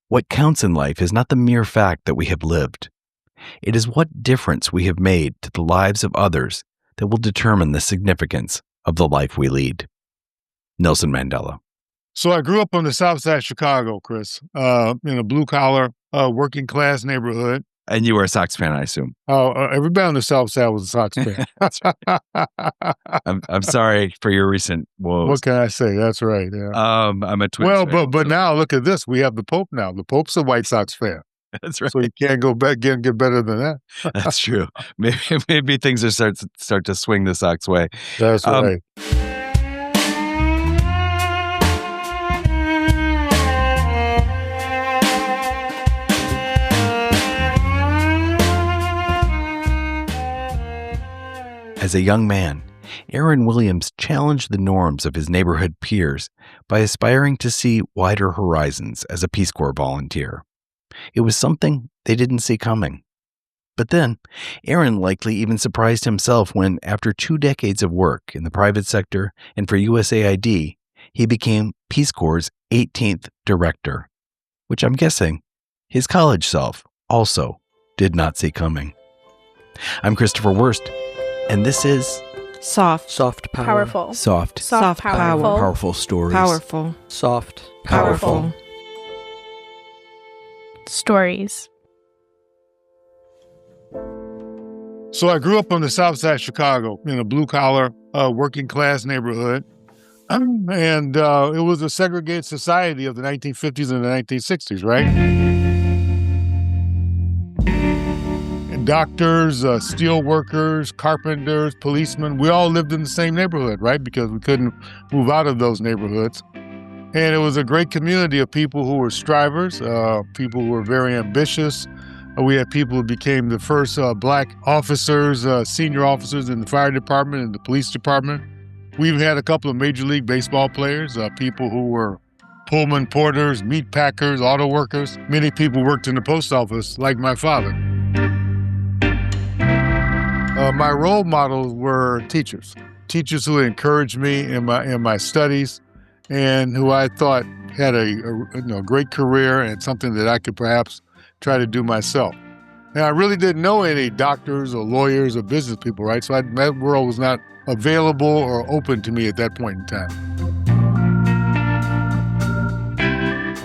What counts in life is not the mere fact that we have lived. It is what difference we have made to the lives of others that will determine the significance of the life we lead. Nelson Mandela. So I grew up on the south side of Chicago, Chris, in a blue-collar, working-class neighborhood. And you were a Sox fan, I assume. Oh, everybody on the south side was a Sox fan. I'm sorry for your recent woes. What can I say? That's right. Yeah. I'm a Twins fan. Well, but now look at this. We have the Pope now. The Pope's a White Sox fan. That's right. So you can't go back and get better than that. That's true. Maybe things are start to swing the Sox way. That's right. As a young man, Aaron Williams challenged the norms of his neighborhood peers by aspiring to see wider horizons as a Peace Corps volunteer. It was something they didn't see coming. But then, Aaron likely even surprised himself when, after 2 decades of work in the private sector and for USAID, he became Peace Corps' 18th director, which I'm guessing his college self also did not see coming. I'm Christopher Wurst, and this is Soft Power. Powerful. Soft Soft Power. Powerful. Powerful stories. Powerful. Soft Powerful. Stories. So I grew up on the south side of Chicago in a blue-collar, working-class neighborhood. And it was a segregated society of the 1950s and the 1960s, right? And doctors, steel workers, carpenters, policemen, we all lived in the same neighborhood, right? Because we couldn't move out of those neighborhoods. And it was a great community of people who were strivers, people who were very ambitious. We had people who became the first Black officers, senior officers in the fire department and the police department. We even had a couple of Major League Baseball players, people who were Pullman porters, meat packers, auto workers. Many people worked in the post office, like my father. My role models were teachers who encouraged me in my studies and who I thought had a great career and something that I could perhaps try to do myself. And I really didn't know any doctors or lawyers or business people, right? So that world was not available or open to me at that point in time.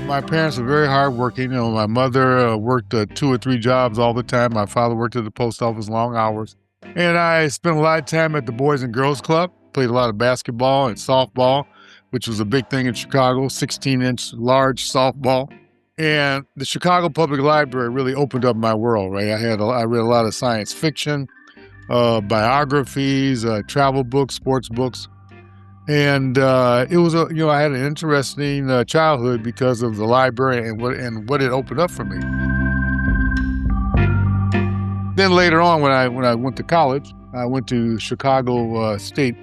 My parents were very hardworking. My mother worked 2 or 3 jobs all the time. My father worked at the post office long hours. And I spent a lot of time at the Boys and Girls Club, played a lot of basketball and softball, which was a big thing in Chicago, 16-inch large softball. And the Chicago Public Library really opened up my world, right? I read a lot of science fiction, biographies, travel books, sports books. And it was I had an interesting childhood because of the library and what it opened up for me. Then later on, when I went to college, I went to Chicago State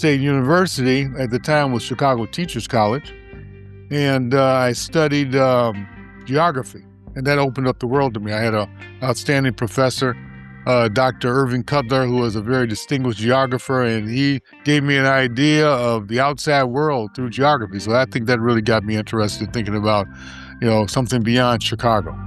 University. At the time was Chicago Teachers College, and I studied geography, and that opened up the world to me. I had an outstanding professor, Dr. Irving Cutler, who was a very distinguished geographer, and he gave me an idea of the outside world through geography. So I think that really got me interested, thinking about, something beyond Chicago.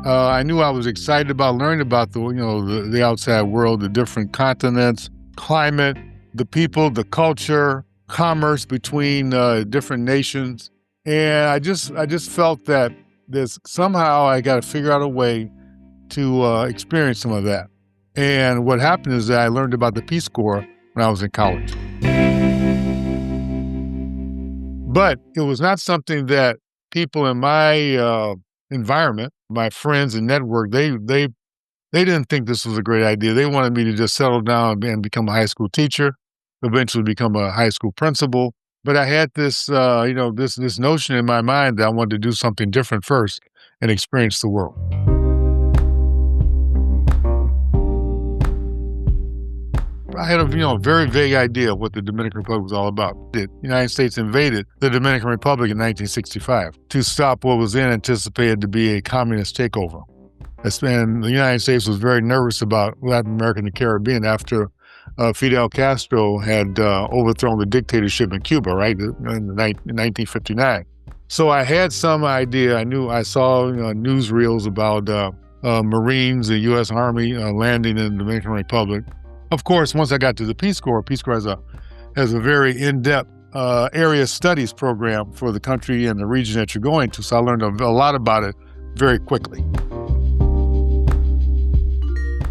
I knew I was excited about learning about the outside world, the different continents, climate, the people, the culture, commerce between different nations. And I just felt that somehow I got to figure out a way to experience some of that. And what happened is that I learned about the Peace Corps when I was in college. But it was not something that people in my environment, my friends and network, they didn't think this was a great idea. They wanted me to just settle down and become a high school teacher, eventually become a high school principal. But I had this, this notion in my mind that I wanted to do something different first and experience the world. I had a very vague idea of what the Dominican Republic was all about. The United States invaded the Dominican Republic in 1965 to stop what was then anticipated to be a communist takeover. And the United States was very nervous about Latin America and the Caribbean after Fidel Castro had overthrown the dictatorship in Cuba, right, in 1959. So I had some idea. I saw newsreels about Marines, the U.S. Army landing in the Dominican Republic. Of course, once I got to the Peace Corps has a very in-depth area studies program for the country and the region that you're going to. So I learned a lot about it very quickly.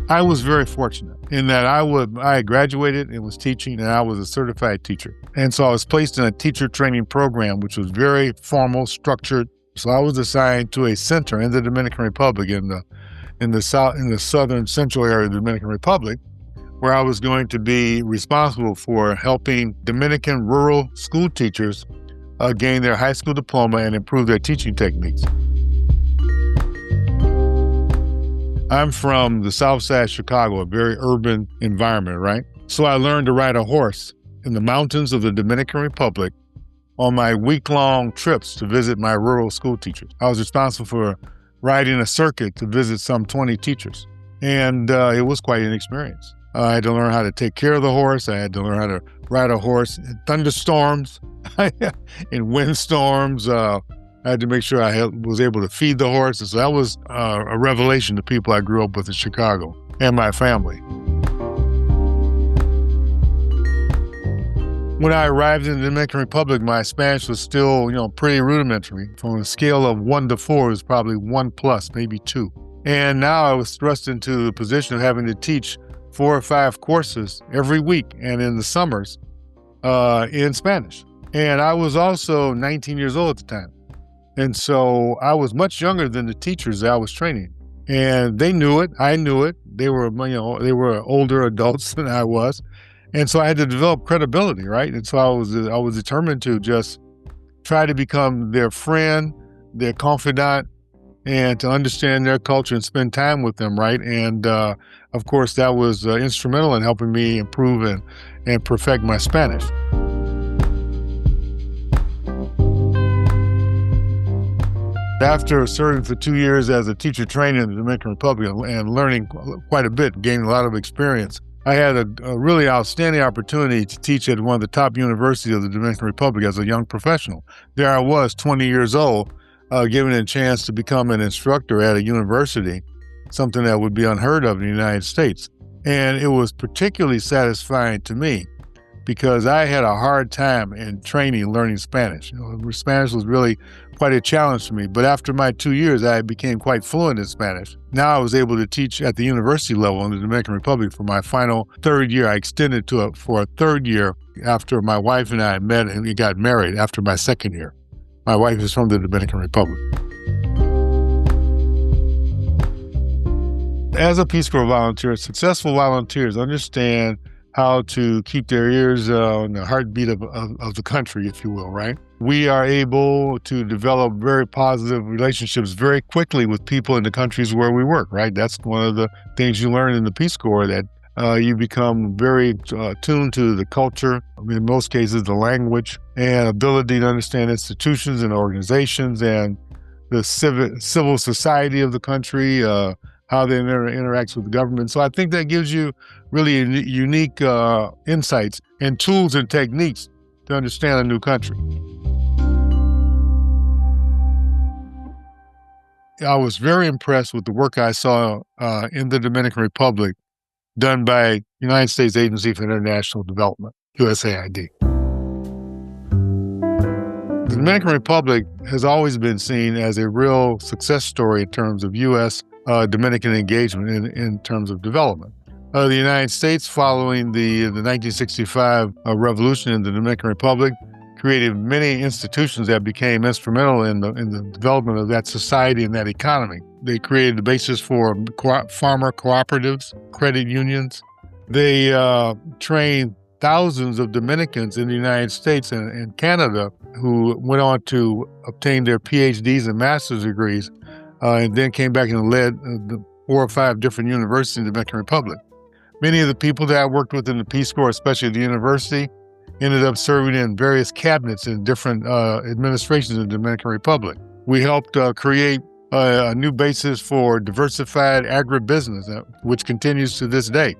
I was very fortunate in that I had graduated and was teaching, and I was a certified teacher. And so I was placed in a teacher training program, which was very formal, structured. So I was assigned to a center in the Dominican Republic in the southern central area of the Dominican Republic, where I was going to be responsible for helping Dominican rural school teachers gain their high school diploma and improve their teaching techniques. I'm from the south side of Chicago, a very urban environment, right? So I learned to ride a horse in the mountains of the Dominican Republic on my week-long trips to visit my rural school teachers. I was responsible for riding a circuit to visit some 20 teachers, and it was quite an experience. I had to learn how to take care of the horse. I had to learn how to ride a horse in thunderstorms, in windstorms. I had to make sure I was able to feed the horses. So that was a revelation to people I grew up with in Chicago and my family. When I arrived in the Dominican Republic, my Spanish was still, pretty rudimentary. From a scale of 1 to 4, it was probably 1+, maybe 2. And now I was thrust into the position of having to teach 4 or 5 courses every week and in the summers in Spanish. And I was also 19 years old at the time. And so I was much younger than the teachers that I was training. And they knew it. I knew it. They were older adults than I was. And so I had to develop credibility, right? And so I was determined to just try to become their friend, their confidant, and to understand their culture and spend time with them, right? And of course, that was instrumental in helping me improve and perfect my Spanish. After serving for 2 years as a teacher trainer in the Dominican Republic and learning quite a bit, gaining a lot of experience, I had a really outstanding opportunity to teach at one of the top universities of the Dominican Republic as a young professional. There I was, 20 years old, given a chance to become an instructor at a university, something that would be unheard of in the United States. And it was particularly satisfying to me because I had a hard time in training, learning Spanish. Spanish was really quite a challenge for me. But after my 2 years, I became quite fluent in Spanish. Now I was able to teach at the university level in the Dominican Republic for my final 3rd year. I extended for a 3rd year after my wife and I met and we got married after my 2nd year. My wife is from the Dominican Republic. As a Peace Corps volunteer, successful volunteers understand how to keep their ears on the heartbeat of the country, if you will, right? We are able to develop very positive relationships very quickly with people in the countries where we work, right? That's one of the things you learn in the Peace Corps, that you become very tuned to the culture, in most cases the language, and ability to understand institutions and organizations and the civil society of the country, how they interacts with the government. So I think that gives you really unique insights and tools and techniques to understand a new country. I was very impressed with the work I saw in the Dominican Republic done by United States Agency for International Development, USAID. The Dominican Republic has always been seen as a real success story in terms of U.S. Dominican engagement in terms of development. The United States, following the 1965 revolution in the Dominican Republic, created many institutions that became instrumental in the development of that society and that economy. They created the basis for farmer cooperatives, credit unions. They trained thousands of Dominicans in the United States and Canada who went on to obtain their PhDs and master's degrees, and then came back and led 4 or 5 different universities in the Dominican Republic. Many of the people that I worked with in the Peace Corps, especially at the university, ended up serving in various cabinets in different administrations in the Dominican Republic. We helped create a new basis for diversified agribusiness, which continues to this day.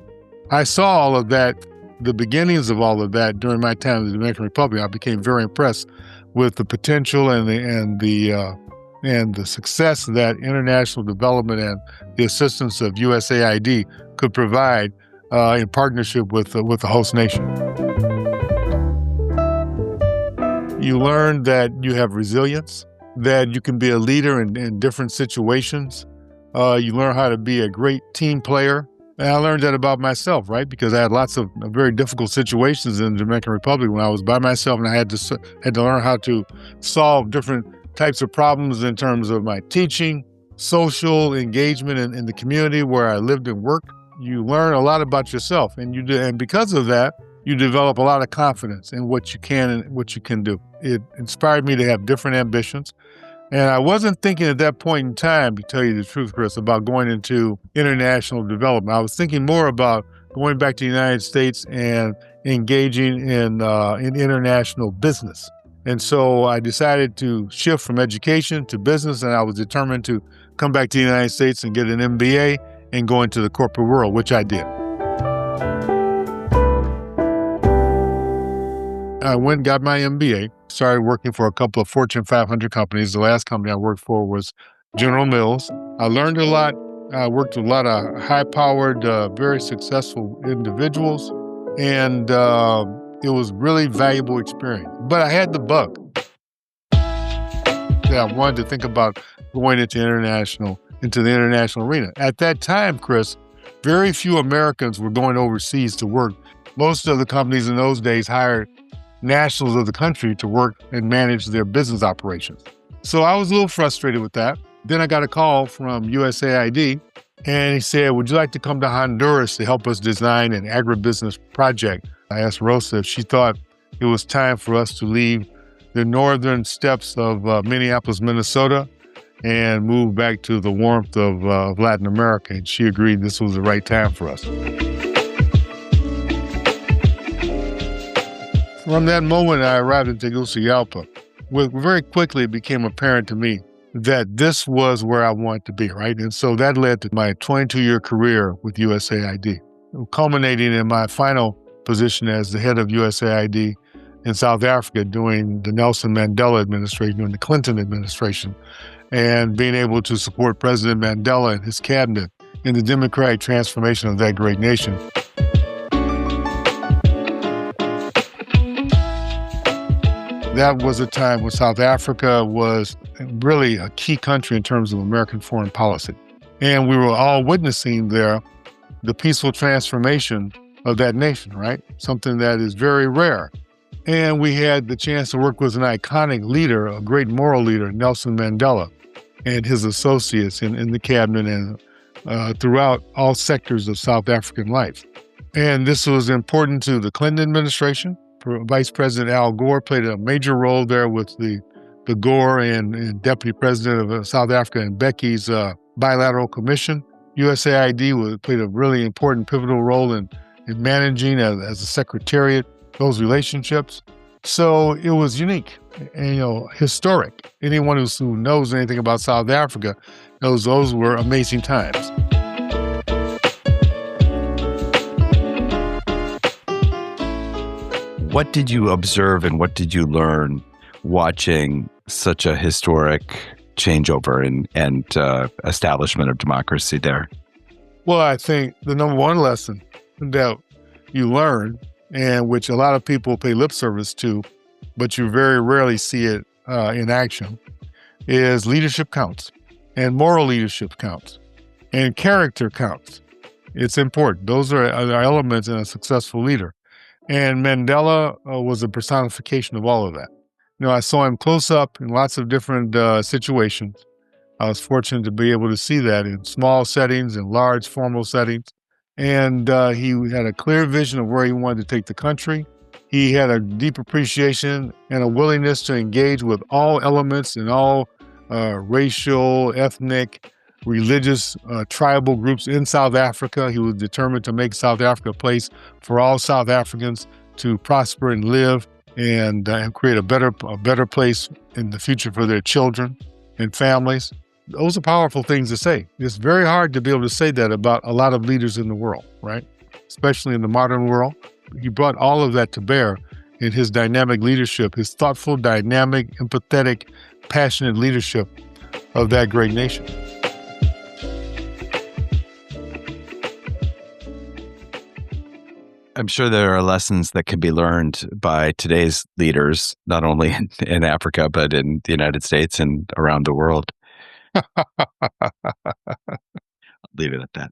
I saw all of that, the beginnings of all of that during my time in the Dominican Republic. I became very impressed with the potential and the success that international development and the assistance of USAID could provide in partnership with the host nation. You learn that you have resilience, that you can be a leader in different situations. You learn how to be a great team player. And I learned that about myself, right? Because I had lots of very difficult situations in the Dominican Republic when I was by myself, and I had to learn how to solve different types of problems in terms of my teaching, social engagement in the community where I lived and worked. You learn a lot about yourself, and because of that, you develop a lot of confidence in what you can and what you can do. It inspired me to have different ambitions. And I wasn't thinking at that point in time, to tell you the truth, Chris, about going into international development. I was thinking more about going back to the United States and engaging in international business. And so I decided to shift from education to business, and I was determined to come back to the United States and get an MBA and go into the corporate world, which I did. I went and got my MBA, started working for a couple of Fortune 500 companies. The last company I worked for was General Mills. I learned a lot. I worked with a lot of high-powered, very successful individuals, and it was really valuable experience. But I had the bug that I wanted to think about going into the international arena. At that time, Chris, very few Americans were going overseas to work. Most of the companies in those days hired nationals of the country to work and manage their business operations. So I was a little frustrated with that. Then I got a call from USAID, and he said, "Would you like to come to Honduras to help us design an agribusiness project?" I asked Rosa if she thought it was time for us to leave the northern steppes of Minneapolis, Minnesota, and move back to the warmth of Latin America. And she agreed this was the right time for us. From that moment, I arrived in Tegucigalpa. Very quickly, it became apparent to me that this was where I wanted to be, right? And so that led to my 22-year career with USAID, culminating in my final position as the head of USAID in South Africa during the Nelson Mandela administration, during the Clinton administration, and being able to support President Mandela and his cabinet in the democratic transformation of that great nation. That was a time when South Africa was really a key country in terms of American foreign policy. And we were all witnessing there the peaceful transformation of that nation, right? Something that is very rare. And we had the chance to work with an iconic leader, a great moral leader, Nelson Mandela, and his associates in the cabinet and throughout all sectors of South African life. And this was important to the Clinton administration. Vice President Al Gore played a major role there with the Gore and Deputy President of South Africa and Becky's bilateral commission. USAID played a really important, pivotal role in managing as a secretariat those relationships. So it was unique and historic. Anyone who knows anything about South Africa knows those were amazing times. What did you observe and what did you learn watching such a historic changeover and establishment of democracy there? Well, I think the number one lesson that you learn, and which a lot of people pay lip service to, but you very rarely see it in action, is leadership counts, and moral leadership counts, and character counts. It's important. Those are elements in a successful leader. And Mandela was a personification of all of that. I saw him close up in lots of different situations. I was fortunate to be able to see that in small settings and large formal settings. And he had a clear vision of where he wanted to take the country. He had a deep appreciation and a willingness to engage with all elements and all racial, ethnic, religious, tribal groups in South Africa. He was determined to make South Africa a place for all South Africans to prosper and live and create a better place in the future for their children and families. Those are powerful things to say. It's very hard to be able to say that about a lot of leaders in the world, right? Especially in the modern world. He brought all of that to bear in his dynamic leadership, his thoughtful, dynamic, empathetic, passionate leadership of that great nation. I'm sure there are lessons that can be learned by today's leaders, not only in Africa, but in the United States and around the world. I'll leave it at that.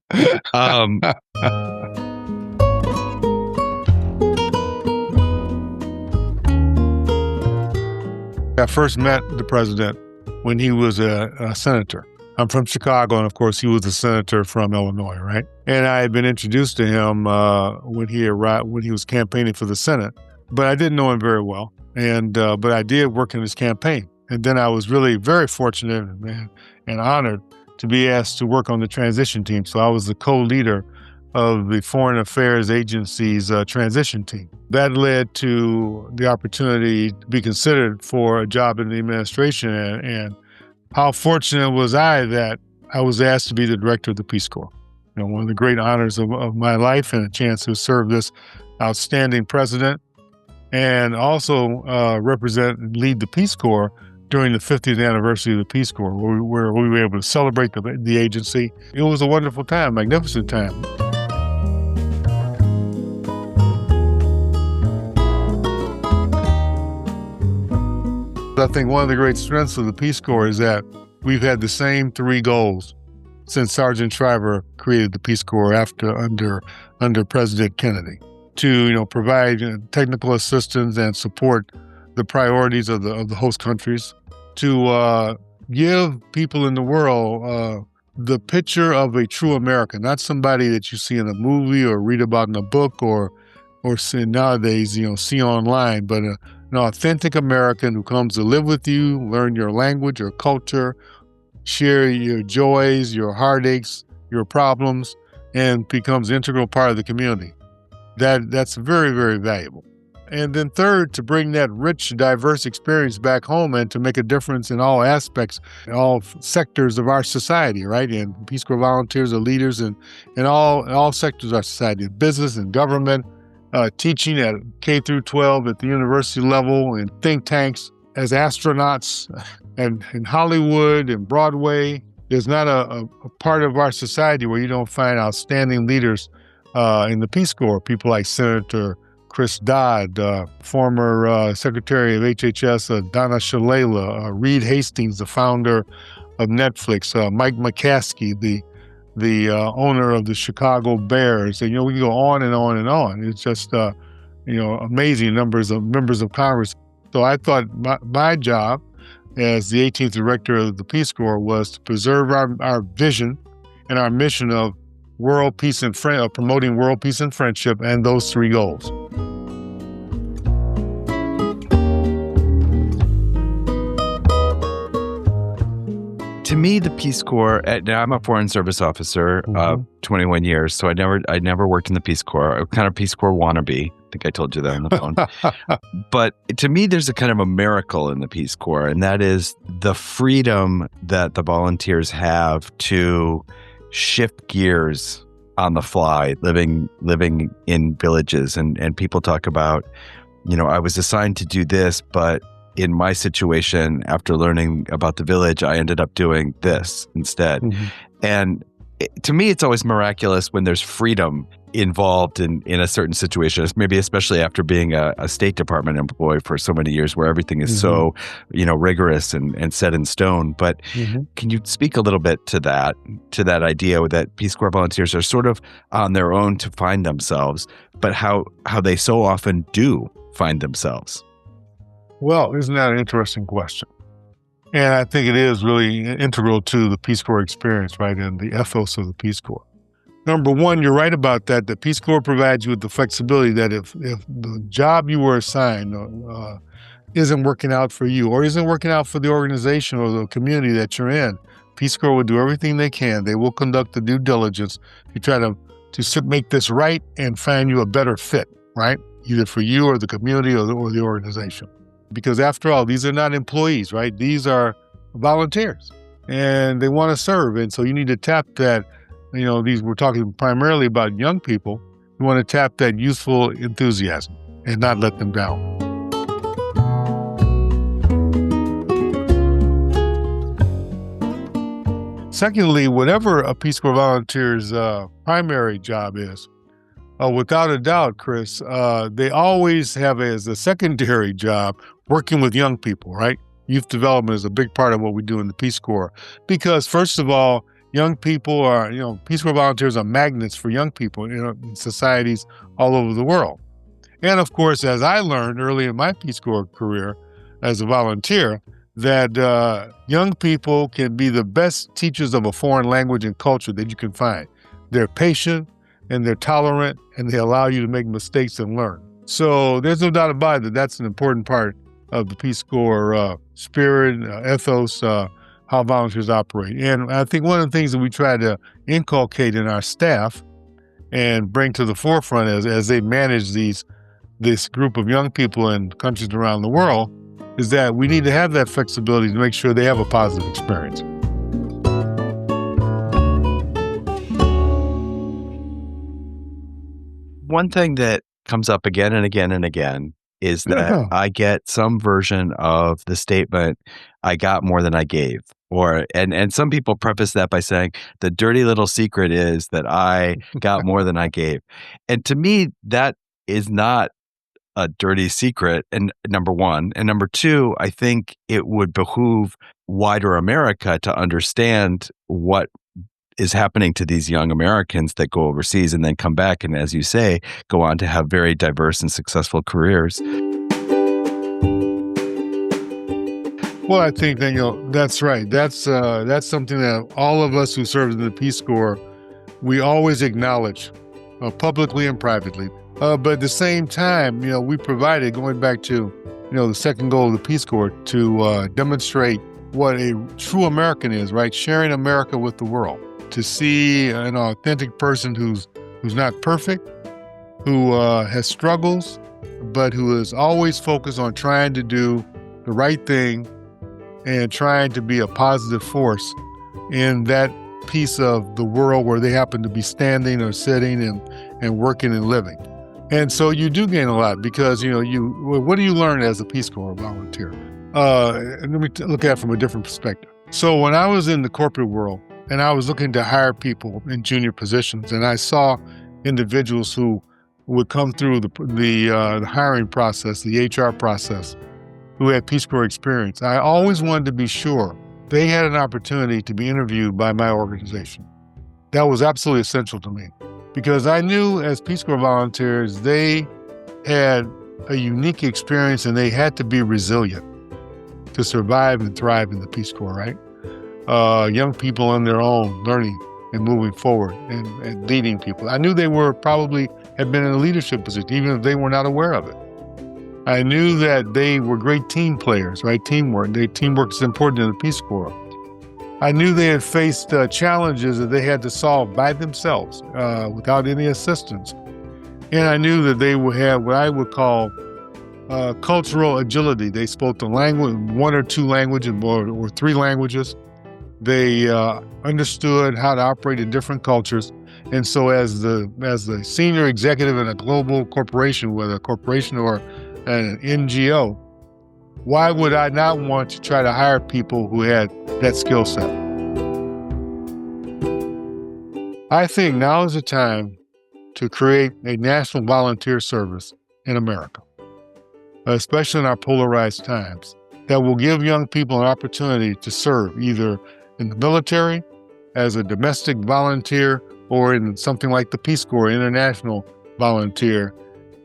I first met the president when he was a senator. I'm from Chicago, and of course, he was a senator from Illinois, right? And I had been introduced to him when he arrived, when he was campaigning for the Senate, but I didn't know him very well. And but I did work in his campaign. And then I was really very fortunate and honored to be asked to work on the transition team. So I was the co-leader of the Foreign Affairs Agency's transition team. That led to the opportunity to be considered for a job in the administration. And how fortunate was I that I was asked to be the director of the Peace Corps. You know, one of the great honors of my life, and a chance to serve this outstanding president and also lead the Peace Corps during the 50th anniversary of the Peace Corps, where we were able to celebrate the agency. It was a wonderful time, magnificent time. I think one of the great strengths of the Peace Corps is that we've had the same three goals since Sergeant Shriver created the Peace Corps under President Kennedy, to provide technical assistance and support the priorities of the host countries, to give people in the world the picture of a true American, not somebody that you see in a movie or read about in a book or see nowadays see online, but an authentic American who comes to live with you, learn your language, your culture, share your joys, your heartaches, your problems, and becomes an integral part of the community. That's very, very valuable. And then third, to bring that rich, diverse experience back home and to make a difference in all aspects, in all sectors of our society, right? And Peace Corps volunteers are leaders in all sectors of our society, business and government, teaching at K through 12 at the university level, in think tanks, as astronauts, and in Hollywood and Broadway. There's not a part of our society where you don't find outstanding leaders in the Peace Corps. People like Senator Chris Dodd, former Secretary of HHS Donna Shalala, Reed Hastings, the founder of Netflix, Mike McCaskey, the owner of the Chicago Bears, and we can go on and on and on. It's just amazing numbers of members of Congress. So I thought my job as the 18th director of the Peace Corps was to preserve our vision and our mission of world peace and promoting world peace and friendship, and those three goals. To me, the Peace Corps, now I'm a Foreign Service officer, 21 years, so I never worked in the Peace Corps. I'm kind of Peace Corps wannabe. I think I told you that on the phone. But to me, there's a kind of a miracle in the Peace Corps, and that is the freedom that the volunteers have to shift gears on the fly, living in villages. And people talk about, I was assigned to do this, but in my situation, after learning about the village, I ended up doing this instead. Mm-hmm. And to me, it's always miraculous when there's freedom involved in a certain situation, maybe especially after being a State Department employee for so many years, where everything is so, rigorous and set in stone. But can you speak a little bit to that idea that Peace Corps volunteers are sort of on their own to find themselves, but how they so often do find themselves? Well, isn't that an interesting question? And I think it is really integral to the Peace Corps experience, right, and the ethos of the Peace Corps. Number one, you're right about that. The Peace Corps provides you with the flexibility that if the job you were assigned isn't working out for you or isn't working out for the organization or the community that you're in, Peace Corps will do everything they can. They will conduct the due diligence to try to make this right and find you a better fit, right, either for you or the community or the organization. Because after all, these are not employees, right? These are volunteers, and they want to serve. And so you need to tap that, we're talking primarily about young people. You want to tap that youthful enthusiasm. and not let them down. Secondly, whatever a Peace Corps volunteer's primary job is, without a doubt, Chris, they always have as a secondary job working with young people, right? Youth development is a big part of what we do in the Peace Corps because, first of all, young people are, Peace Corps volunteers are magnets for young people, in societies all over the world. And of course, as I learned early in my Peace Corps career as a volunteer, that young people can be the best teachers of a foreign language and culture that you can find. They're patient and they're tolerant and they allow you to make mistakes and learn. So there's no doubt about it that that's an important part of the Peace Corps spirit, ethos, how volunteers operate. And I think one of the things that we try to inculcate in our staff and bring to the forefront as they manage this group of young people in countries around the world is that we need to have that flexibility to make sure they have a positive experience. One thing that comes up again and again and again is that I get some version of the statement, I got more than I gave. And some people preface that by saying, the dirty little secret is that I got more than I gave. And to me, that is not a dirty secret, and number one. And number two, I think it would behoove wider America to understand what is happening to these young Americans that go overseas and then come back and, as you say, go on to have very diverse and successful careers. Well, I think that, that's right. That's something that all of us who served in the Peace Corps, we always acknowledge publicly and privately. But at the same time, we provided, going back to, the second goal of the Peace Corps, to demonstrate what a true American is, right? Sharing America with the world. To see an authentic person who's not perfect, who has struggles, but who is always focused on trying to do the right thing and trying to be a positive force in that piece of the world where they happen to be standing or sitting and working and living. And so you do gain a lot because, what do you learn as a Peace Corps volunteer? Let me look at it from a different perspective. So when I was in the corporate world and I was looking to hire people in junior positions, and I saw individuals who would come through the hiring process, the HR process, who had Peace Corps experience, I always wanted to be sure they had an opportunity to be interviewed by my organization. That was absolutely essential to me. Because I knew as Peace Corps volunteers, they had a unique experience and they had to be resilient to survive and thrive in the Peace Corps, right? Young people on their own, learning and moving forward and leading people. I knew they probably had been in a leadership position, even if they were not aware of it. I knew that they were great team players, right? Teamwork. Teamwork is important in the Peace Corps. I knew they had faced challenges that they had to solve by themselves without any assistance. And I knew that they would have what I would call cultural agility. They spoke the language, one or two languages or three languages. They understood how to operate in different cultures. And so as the senior executive in a global corporation, whether a corporation or an NGO, why would I not want to try to hire people who had that skill set? I think now is the time to create a national volunteer service in America, especially in our polarized times, that will give young people an opportunity to serve either in the military, as a domestic volunteer, or in something like the Peace Corps International Volunteer,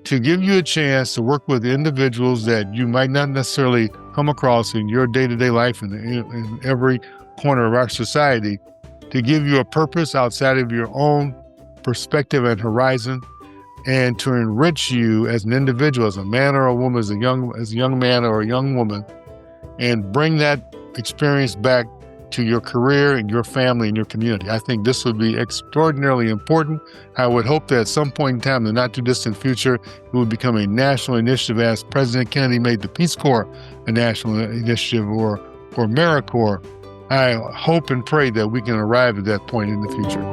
to give you a chance to work with individuals that you might not necessarily come across in your day-to-day life in every corner of our society, to give you a purpose outside of your own perspective and horizon, and to enrich you as an individual, as a man or a woman, as a young man or a young woman, and bring that experience back to your career and your family and your community. I think this would be extraordinarily important. I would hope that at some point in time, in the not too distant future, it would become a national initiative, as President Kennedy made the Peace Corps a national initiative, or AmeriCorps. I hope and pray that we can arrive at that point in the future.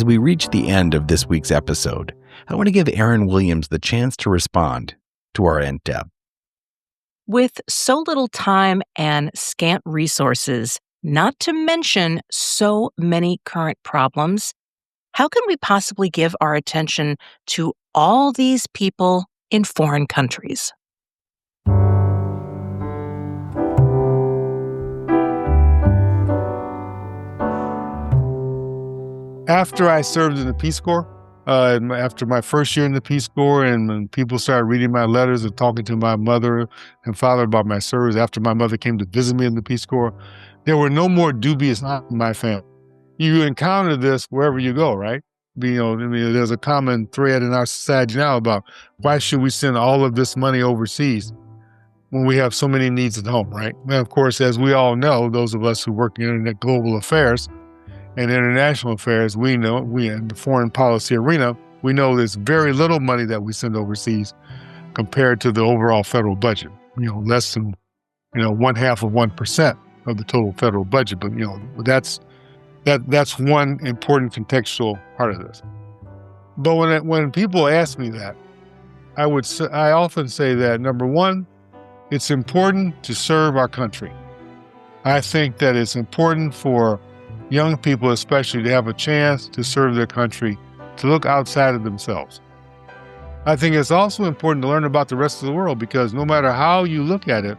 As we reach the end of this week's episode, I want to give Aaron Williams the chance to respond to our Aunt Deb. With so little time and scant resources, not to mention so many current problems, how can we possibly give our attention to all these people in foreign countries? After I served in the Peace Corps, after my first year in the Peace Corps, and when people started reading my letters and talking to my mother and father about my service, after my mother came to visit me in the Peace Corps, there were no more dubious in my family. You encounter this wherever you go, right? There's a common thread in our society now about why should we send all of this money overseas when we have so many needs at home, right? And of course, as we all know, those of us who work in internet global affairs and international affairs, we in the foreign policy arena, we know there's very little money that we send overseas compared to the overall federal budget. Less than 0.5% of the total federal budget. But that's one important contextual part of this. But when people ask me that, I often say that, number one, it's important to serve our country. I think that it's important for young people especially to have a chance to serve their country, to look outside of themselves. I think it's also important to learn about the rest of the world, because no matter how you look at it,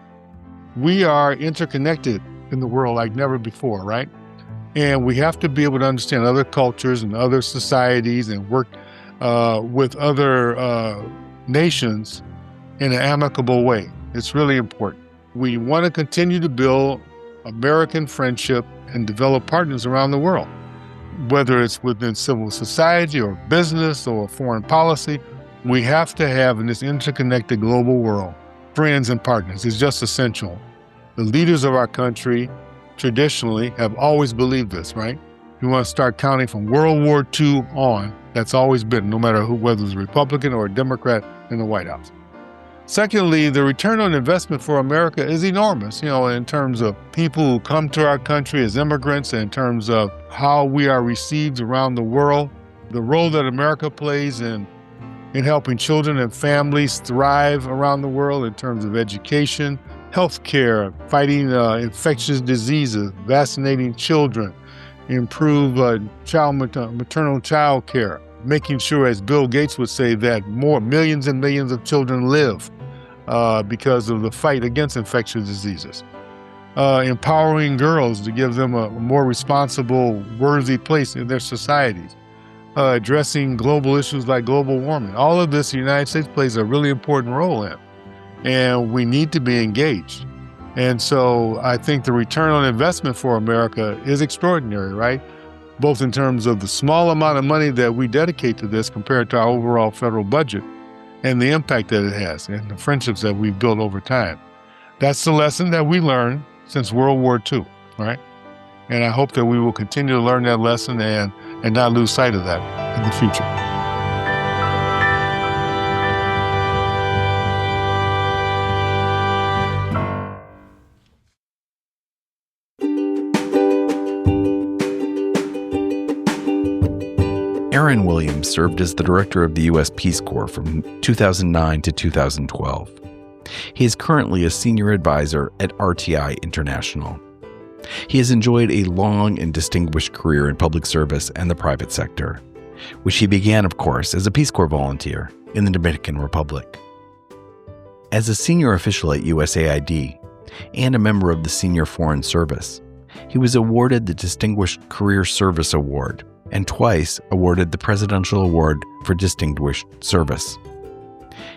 we are interconnected in the world like never before, right? And we have to be able to understand other cultures and other societies and work with other nations in an amicable way. It's really important. We want to continue to build American friendship and develop partners around the world, whether it's within civil society or business or foreign policy. We have to have, in this interconnected global world, friends and partners. It's just essential. The leaders of our country traditionally have always believed this, right? You want to start counting from World War II on, that's always been, no matter whether it's a Republican or a Democrat in the White House. Secondly, the return on investment for America is enormous, in terms of people who come to our country as immigrants, in terms of how we are received around the world, the role that America plays in helping children and families thrive around the world in terms of education, healthcare, fighting infectious diseases, vaccinating children, improve maternal child care, making sure, as Bill Gates would say, that millions and millions of children live because of the fight against infectious diseases. Empowering girls to give them a more responsible, worthy place in their societies. Addressing global issues like global warming. All of this, the United States plays a really important role in, and we need to be engaged. And so I think the return on investment for America is extraordinary, right? Both in terms of the small amount of money that we dedicate to this compared to our overall federal budget, and the impact that it has, and the friendships that we've built over time. That's the lesson that we learned since World War II, right? And I hope that we will continue to learn that lesson and not lose sight of that in the future. Aaron Williams served as the director of the U.S. Peace Corps from 2009 to 2012. He is currently a senior advisor at RTI International. He has enjoyed a long and distinguished career in public service and the private sector, which he began, of course, as a Peace Corps volunteer in the Dominican Republic. As a senior official at USAID and a member of the Senior Foreign Service, he was awarded the Distinguished Career Service Award and twice awarded the Presidential Award for Distinguished Service.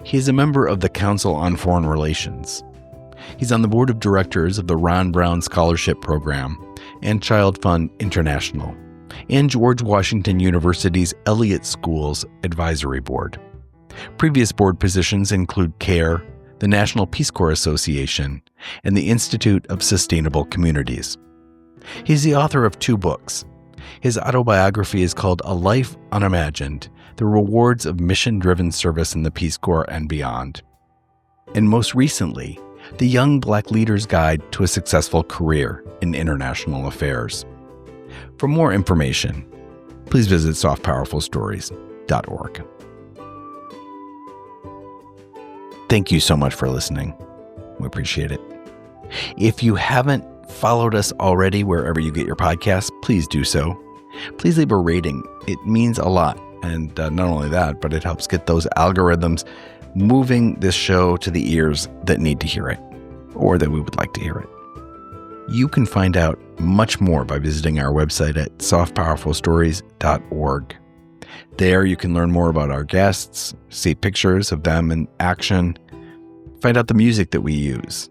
He is a member of the Council on Foreign Relations. He's on the board of directors of the Ron Brown Scholarship Program and Child Fund International, and George Washington University's Elliott School's Advisory Board. Previous board positions include CARE, the National Peace Corps Association, and the Institute of Sustainable Communities. He's the author of 2 books. His autobiography is called A Life Unimagined: The Rewards of Mission-Driven Service in the Peace Corps and Beyond. And most recently, The Young Black Leader's Guide to a Successful Career in International Affairs. For more information, please visit softpowerfulstories.org. Thank you so much for listening. We appreciate it. If you haven't followed us already wherever you get your podcasts, please do so. Please leave a rating. It means a lot. And not only that, but it helps get those algorithms moving this show to the ears that need to hear it, or that we would like to hear it. You can find out much more by visiting our website at softpowerfulstories.org. There you can learn more about our guests, see pictures of them in action, find out the music that we use,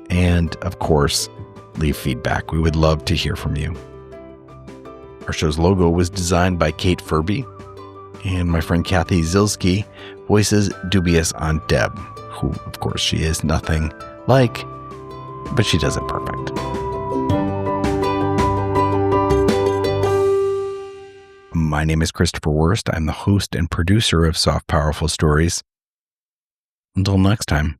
and, of course, leave feedback. We would love to hear from you. Our show's logo was designed by Kate Furby, and my friend Kathy Zilski voices Dubious Aunt Deb, who, of course, she is nothing like, but she does it perfect. My name is Christopher Wurst. I'm the host and producer of Soft Powerful Stories. Until next time.